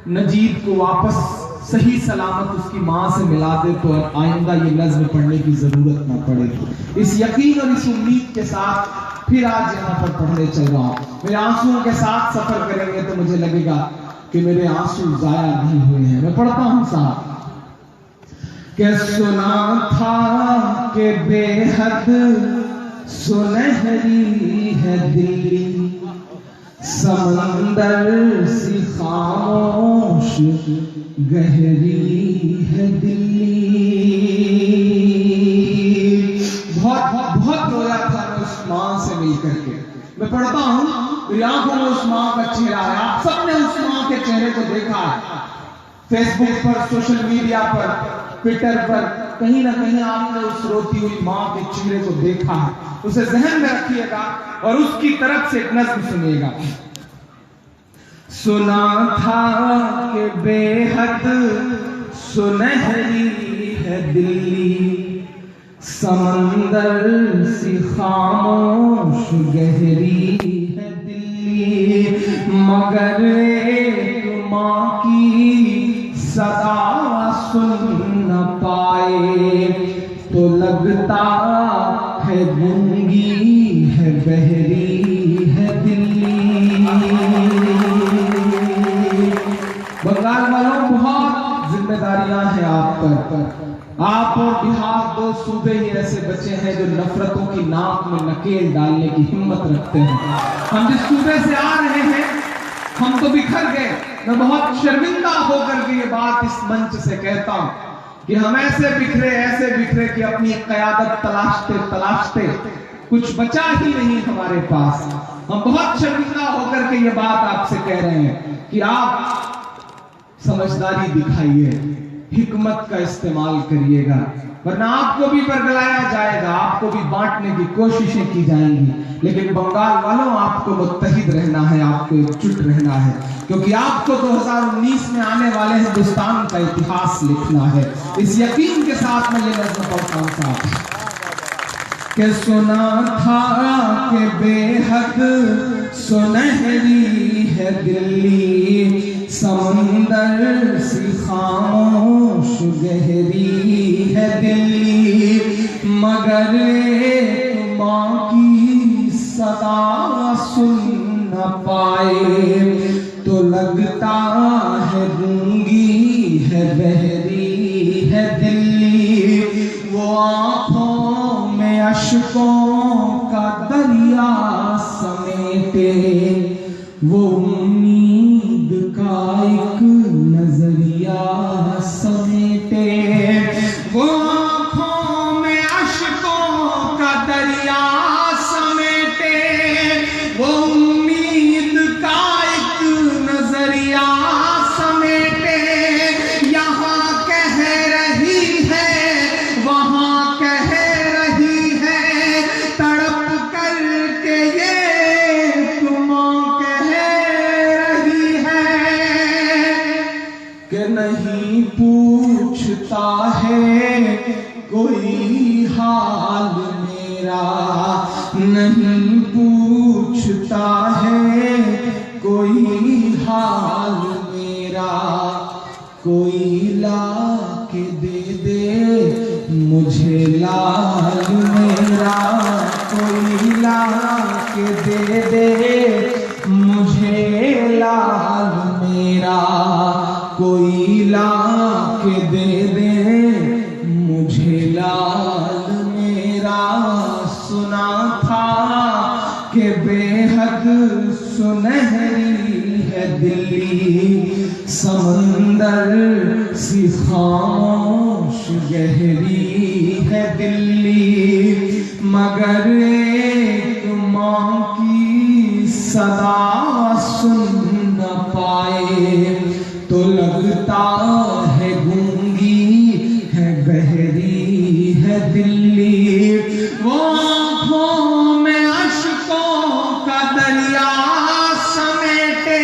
नजीब को वापस सही सलामत उसकी माँ से मिला दे तो आइंदा ये नज्म पढ़ने की जरूरत ना पड़े। इस यकीन और इस उम्मीद के साथ फिर आज यहाँ पर पढ़ने चल रहा हूँ। मेरे आंसुओं के साथ सफर करेंगे तो मुझे लगेगा कि मेरे आंसू जाया नहीं हुए हैं। मैं पढ़ता हूँ साहब कि सुना था कि बेहद सुनहरी है दिल्ली, समंदर सी खामोश गहरी है दिल्ली। बहुत रोया था मैं उस माँ से मिलकर के। मैं पढ़ता हूँ, मेरी आंखों में उस माँ का चेहरा है। आप सबने उस माँ के चेहरे को देखा है, फेसबुक पर, सोशल मीडिया पर, ट्विटर पर, कहीं ना कहीं आपने उस रोती हुई माँ के चेहरे को देखा है। उसे जहन में रखिएगा और उसकी तरफ से एक नज्म सुनिएगा। सुना था कि बेहद सुनहरी है दिल्ली, समंदर सी खामोश गहरी है दिल्ली, मगर एक माँ की सदा सुन न पाए तो लगता है गूंगी है बहरी है दिल्ली। बंगाल वालों, बहुत जिम्मेदारियां हैं आप पर। आप और बिहार दो सूबे ही ऐसे बचे हैं जो नफरतों की नाक में नकेल डालने की हिम्मत रखते हैं। हम जिस सूबे से आ रहे हैं हम तो बिखर गए। मैं बहुत शर्मिंदा होकर के ये बात इस मंच से कहता हूं कि हम ऐसे बिखरे कि अपनी क़यादत तलाशते तलाशते कुछ बचा ही नहीं हमारे पास। हम बहुत शर्मिंदा होकर के ये बात आपसे कह रहे हैं कि आप समझदारी दिखाइए, हिकमत का इस्तेमाल करिएगा, वरना आपको भी बरगलाया जाएगा, आपको भी बांटने की कोशिशें की जाएंगी। लेकिन बंगाल वालों, आपको मुत्तहिद रहना है, आपको एकजुट रहना है, क्योंकि आपको 2019 में आने वाले हिंदुस्तान का इतिहास लिखना है। इस यकीन के साथ मैं ये नज़्म पढ़ता हूं साहब कि सुना था कि बेहद सुनहरी है दिल्ली, समंदर सी खामोश गहरी है दिल्ली, मगर एक माँ की सदा सुन न पाए तो लगता है गूंगी है बहरी है दिल्ली। वो आँखों में अश्कों का दरिया समेटे, वो उम्मीद का एक नजरिया समेटे, वो आँखों में अश्कों का दरिया समेटे, वो उम्मीद का एक नजरिया समेटे। यहाँ कह रही है, वहाँ कह रही है, तड़प करके ये तुम कह रही है कि नहीं पूछता है कोई हाल मेरा, नहीं पूछता है कोई हाल मेरा, कोई ला के दे मुझे लाल मेरा, कोई ला के दे मुझे लाल मेरा, कोई ला के दे मुझे लाल मेरा। सुना था कि बेहद सुनहरी है दिल्ली, समंदर सी खामोश गहरी है दिल्ली, मगर एक माँ की सदा सुन न पाए तो लगता है गूंगी है बहरी है दिल्ली। वो आँखों में अश्कों का दरिया समेटे,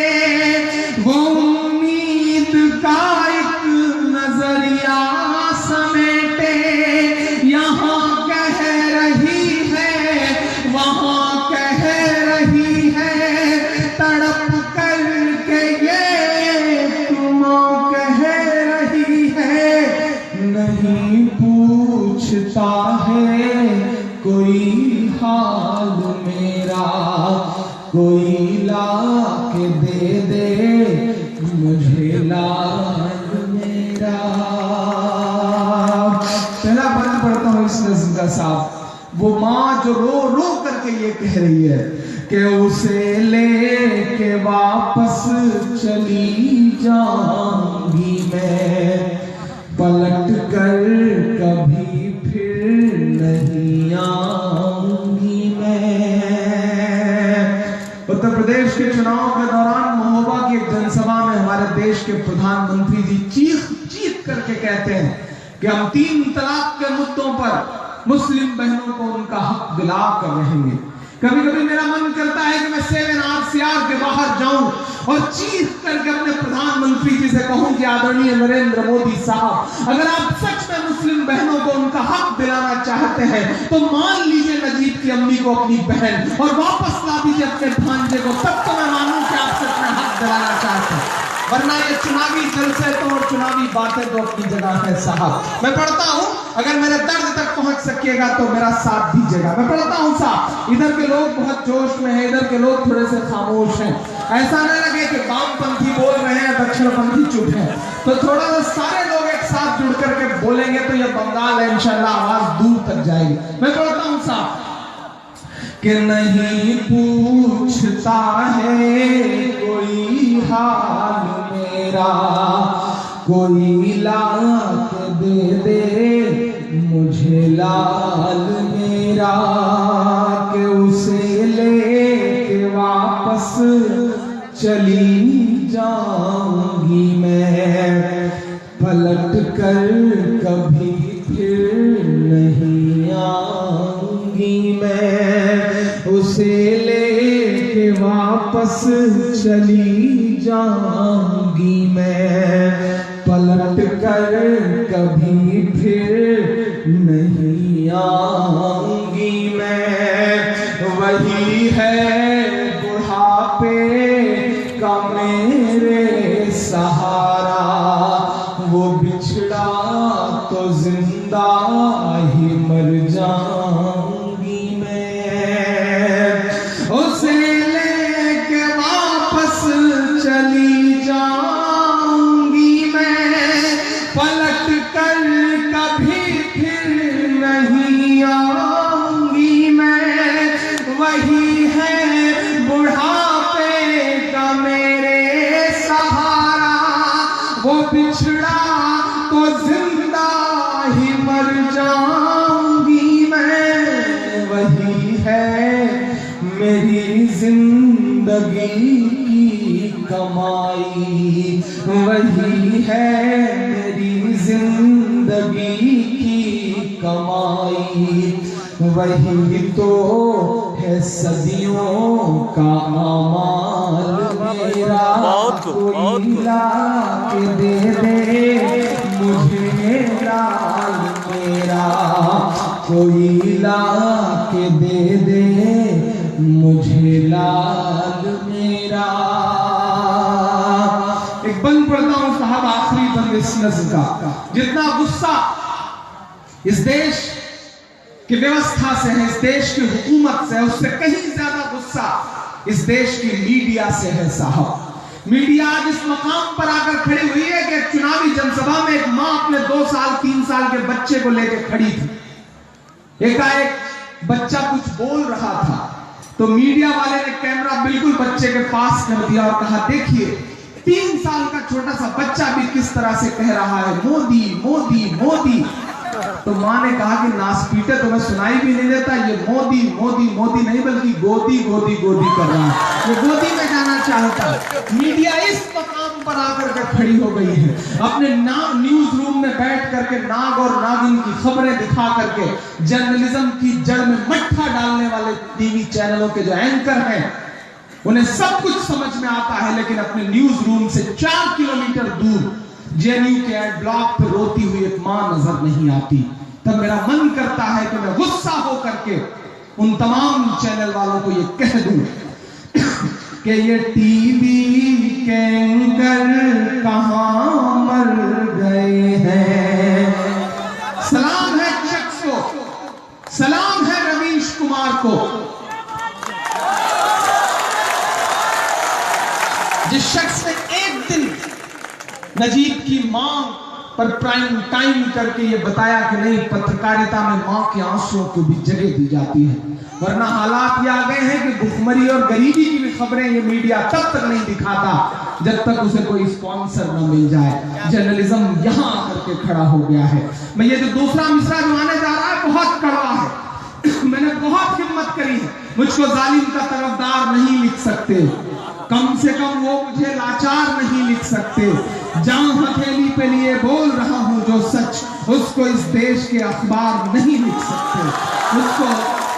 वो उम्मीद का एक नजरिया समेटे। यहाँ कह रही है, वहाँ कह रही है, तड़प करके ये तुम कोई हाल मेरा कोई ला के दे मुझे लाल मेरा। पहला बंद पढ़ता हूँ इस नज़्म का साहब। वो माँ जो रो रो करके ये कह रही है कि उसे लेके वापस चली जाऊंगी मैं, पलट कर कभी फिर नहीं आऊंगी मैं। उत्तर प्रदेश के चुनाव के दौरान महोबा की एक जनसभा में हमारे देश के प्रधानमंत्री जी चीख चीख करके कहते हैं कि हम 3 तलाक के मुद्दों पर मुस्लिम बहनों को उनका हक दिला कर रहेंगे। कभी कभी मेरा मन करता है कि मैं 7 RCR के बाहर जाऊं और चीख करके अपने प्रधानमंत्री जी से कहूं कि आदरणीय नरेंद्र मोदी साहब, अगर आप सच में मुस्लिम बहनों को उनका हक दिलाना चाहते हैं तो मान लीजिए नजीब की अम्मी को अपनी बहन और वापस ला दीजिए अपने भांजे को, तब तो मैं मानूं कि आप सच में हक दिलाना चाहते हैं। वरना ये चुनावी जलसे तो और चुनावी बातें तो अपनी जगह है साहब। मैं पढ़ता हूं, अगर मेरे दर्द तक पहुंच सकिएगा तो मेरा साथ दीजिएगा। मैं पढ़ता हूं साहब। इधर के लोग बहुत जोश में हैं, इधर के लोग थोड़े से खामोश हैं। ऐसा न लगे कि वामपंथी बोल रहे हैं दक्षिणपंथी चुप है। तो थोड़ा सा सारे लोग एक साथ जुड़ करके बोलेंगे तो ये बंगाल है इंशाल्लाह आवाज दूर तक जाएगी। मैं पढ़ता हूं साहब कि नहीं पूछता है कोई हाल मेरा कोई ला के दे मुझे लाल मेरा, के उसे लेके वापस चली जाऊंगी मैं, पलट कर कभी फिर नहीं आऊंगी मैं, उसे लेके वापस चली जाऊंगी मैं, पलट कर कभी फिर नहीं आऊंगी मैं। वही है बुढ़ापे का मेरे सहारा, वो बिछड़ा तो जिंदा ही मर जाऊंगी मैं, उसे लेके वापस चली जाऊंगी मैं, पलट कर कभी फिर नहीं आऊंगी मैं। वही है बुढ़ापे का मेरे सहारा, वो बिछड़ा तो जिंदा ही मर जाऊंगी मैं। वही है मेरी जिंदगी की कमाई, वही है मेरी जिंदगी की कमाई, वही तो है सदियों का अमाल मेरा, कोई ला के दे मुझे लाल मेरा, कोई ला के दे मुझे लाल मेरा। एक बंद पढ़ता हूं साहब, आखिरी बंद इस नज़्म का। जितना गुस्सा इस देश की व्यवस्था से है, इस देश की हुकूमत से है, उससे कहीं ज्यादा गुस्सा इस देश की मीडिया से है साहब। मीडिया आज इस मकाम पर आकर खड़ी हुई है कि चुनावी जनसभा में एक मां अपने 2 साल 3 साल के बच्चे को लेकर खड़ी थी। एकाएक बच्चा कुछ बोल रहा था तो मीडिया वाले ने कैमरा बिल्कुल बच्चे के पास कर दिया और कहा, देखिए 3 साल का छोटा सा बच्चा भी किस तरह से कह रहा है मोदी मोदी मोदी। तो मां ने कहा कि नासपीटे तुम्हें सुनाई भी नहीं देता, ये मोदी मोदी मोदी नहीं बल्कि गोदी गोदी गोदी कर रहा है, ये गोदी में जाना चाहता है। मीडिया इस मकाम पर आकर के खड़ी हो गई है, अपने न्यूज रूम में बैठ करके नाग और नागिन की खबरें दिखा करके जर्नलिज्म की जड़ में मट्ठा डालने वाले टीवी चैनलों के जो एंकर हैं उन्हें सब कुछ समझ में आता है, लेकिन अपने न्यूज रूम से 4 किलोमीटर दूर जेएनयू के एड ब्लॉक पर रोती हुई एक मां नजर नहीं आती। तब मेरा मन करता है कि मैं गुस्सा होकर के उन तमाम चैनल वालों को ये कह दूं कि ये टीवी के एंकर कहां मर गए हैं। सलाम है चक्स को, सलाम है रवीश नजीब की मां पर प्राइम टाइम करके ये बताया कि नहीं, पत्रकारिता में मां के आंसुओं को भी जगह दी जाती है, वरना हालात ये आ गए हैं कि भुखमरी और गरीबी की भी खबरें ये मीडिया तब तक नहीं दिखाता जब तक उसे कोई स्पॉन्सर न मिल जाए। जर्नलिज्म यहां आकर के खड़ा हो गया है। मैं ये जो दूसरा मिसरा जो आने जा रहा है बहुत कड़वा है। मैंने बहुत हिम्मत करी है, मुझको जालिम का तरफदार नहीं लिख सकते, कम से कम वो मुझे लाचार नहीं लिख सकते। जहां हथेली पे लिए बोल रहा हूं जो सच, उसको इस देश के अखबार नहीं लिख सकते, उसको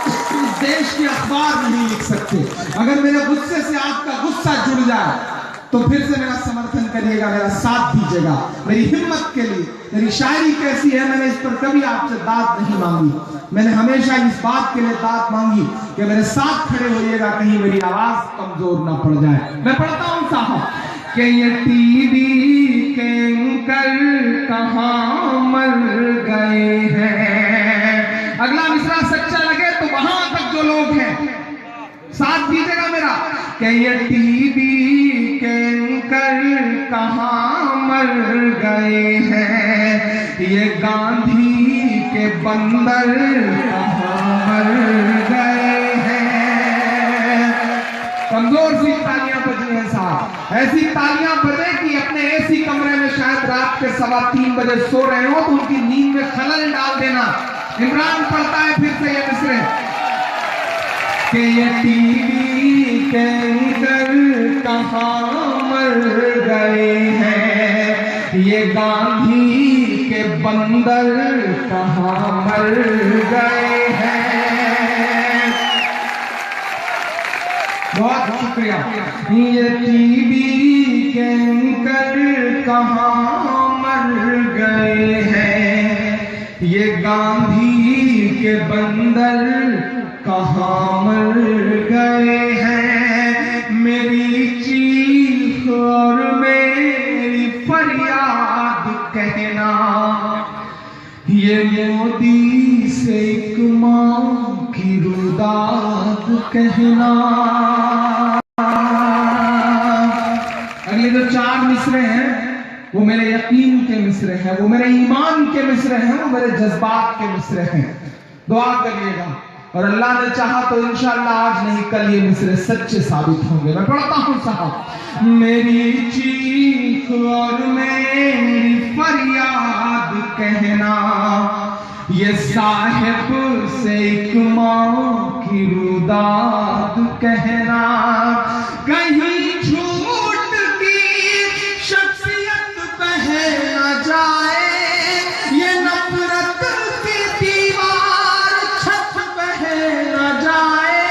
इस देश के अखबार नहीं लिख सकते। अगर मेरे गुस्से से आपका गुस्सा जुड़ जाए तो फिर से मेरा समर्थन करिएगा, मेरा साथ दीजिएगा, मेरी हिम्मत के लिए। मेरी शायरी कैसी है, मैंने इस पर कभी आपसे दाद नहीं मांगी, मैंने हमेशा इस बात के लिए दाद मांगी कि मेरे साथ खड़े होइएगा, कहीं मेरी आवाज कमजोर ना पड़ जाए। मैं पढ़ता हूं साहब कि ये टीवी के एंकर कहां मर गए हैं। अगला मिसरा सच्चा लगे तो वहां तक जो लोग हैं साथ दीजिएगा मेरा कि ये टीवी के एंकर कहां मर गए हैं, ये गांधी के बंदर कहां मर गए हैं। कमजोर सी तालियां बजी हैं साहब, ऐसी तालियां बजे कि अपने एसी कमरे में शायद रात के 3:15 बजे सो रहे हो तो उनकी नींद में खलल डाल देना। इमरान पढ़ता है फिर से ये मिसरे कि ये टीवी के एंकर कहां मर गए हैं, ये गांधी के बंदर कहां मर गए हैं। बहुत शुक्रिया। ये टीवी के एंकर कहां मर गए हैं, ये गांधी के बंदर कहां मर गए हैं। मेरी चीख और मेरी फरियाद कहना, ये मोदी से एक मां की रुदाद कहना। अगले जो 4 मिसरे हैं वो मेरे यकीन के मिसरे हैं, वो मेरे ईमान के मिसरे हैं, वो मेरे जज्बात के मिसरे हैं। दुआ करिएगा और अल्लाह ने चाहा तो इंशाअल्लाह आज नहीं कल ये मिसरे सच्चे साबित होंगे। मैं पढ़ता हूं साहब, मेरी चीख और मेरी फरियाद कहना, ये साहिब से एक मां की रुदाद कहना। कहीं झूठ की शख्सियत बह न जाए, ये नफरत की दीवार छत बह न जाए।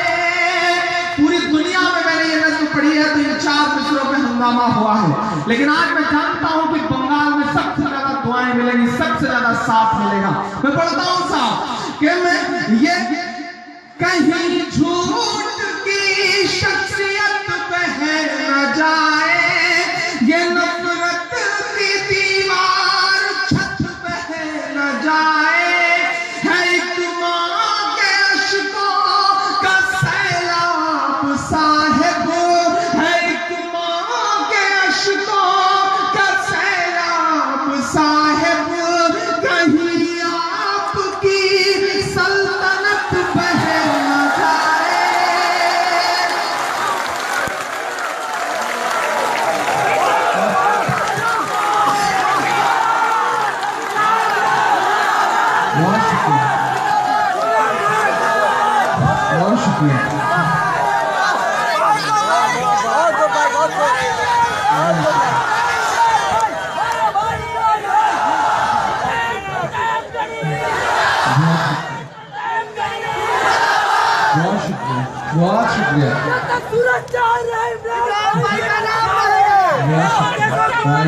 पूरी दुनिया में मैंने ये नज़्म पढ़ी है तो ये 4 मिसरों पे हंगामा हुआ है, लेकिन आज मैं जानता हूं कि बंगाल में सबसे ज्यादा दुआएं मिलेंगी, सबसे ज्यादा साथ मिलेगा। मैं पढ़ता हूं साहब कि मैं ये कहीं झूठ की शख्सियत बह न जाए, ये नफरत की दीवार छत बह न जाए। है एक मां के अश्कों का सैलाब साहिब, है एक मां के अश्कों का सैलाब साहिब, कहीं आपकी सल्तनत बह न जाए। बहुत शुक्रिया, बहुत शुक्रिया। बहुत शुक्रिया, बहुत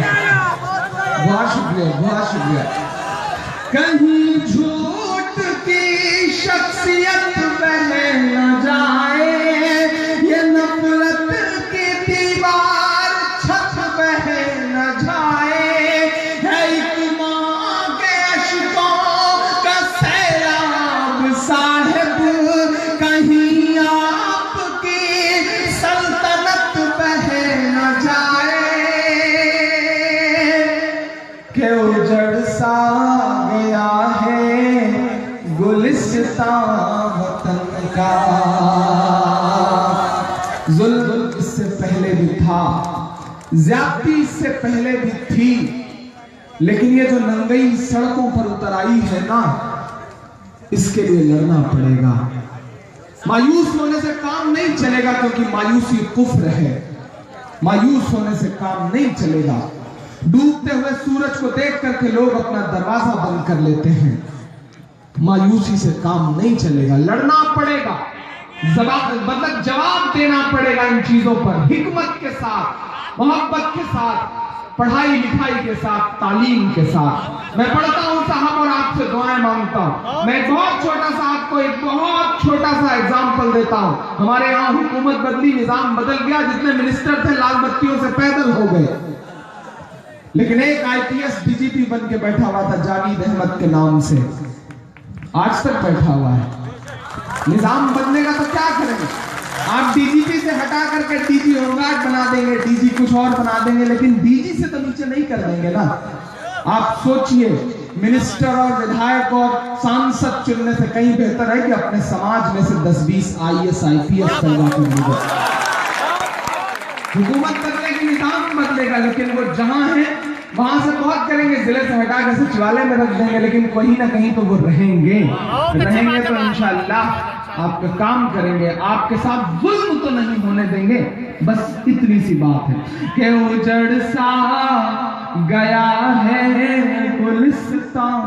शुक्रिया, बहुत शुक्रिया, बहुत शुक्रिया। कहीं झूठ की शख्सियत बह न जाए, ये नफरत की दीवार छत बह न जाए। है एक मां के अश्कों का सैलाब साहिब, कहीं आपकी सल्तनत बह न जाए। का। जुल्म इससे पहले भी था, ज्यादती इससे पहले भी थी, लेकिन ये जो नंगई सड़कों पर उतर आई है ना, इसके लिए लड़ना पड़ेगा। मायूस होने से काम नहीं चलेगा, क्योंकि मायूसी कुफ्र है। मायूस होने से काम नहीं चलेगा। डूबते हुए सूरज को देख करके लोग अपना दरवाजा बंद कर लेते हैं। मायूसी से काम नहीं चलेगा, लड़ना पड़ेगा, मतलब जवाब देना पड़ेगा इन चीजों पर, हिकमत के साथ, मोहब्बत के साथ, पढ़ाई लिखाई के साथ, तालीम के साथ। मैं पढ़ता हूं साहब और आपसे दुआएं मांगता हूं। मैं बहुत छोटा सा आपको एक बहुत छोटा सा एग्जाम्पल देता हूं। हमारे यहाँ हुकूमत बदली, निजाम बदल गया, जितने मिनिस्टर थे लाल बत्तियों से पैदल हो गए, लेकिन एक IPS DGP बन के बैठा हुआ था जावेद अहमद के नाम से, आज तक बैठा हुआ है। निजाम बदलेगा तो क्या करेंगे? आप DGP से हटा करके DG होमगार्ड बना देंगे, DG कुछ और बना देंगे, लेकिन DG से तो नीचे नहीं कर देंगे ना। आप सोचिए, मिनिस्टर और विधायक और सांसद चुनने से कहीं बेहतर है कि अपने समाज में से 10-20 IAS IPS पैदा कर लीजिए। हुकूमत बदलेगी, निजाम बदलेगा, लेकिन वो जहां है वहां से बहुत करेंगे, जिले से हटा कर सचिवालय में रख देंगे, लेकिन कहीं ना कहीं तो वो रहेंगे तो इंशाअल्लाह आपका काम करेंगे, आपके साथ जुल्म तो नहीं होने देंगे। बस इतनी सी बात है कि उजड़ सा गया है गुलिस्तान।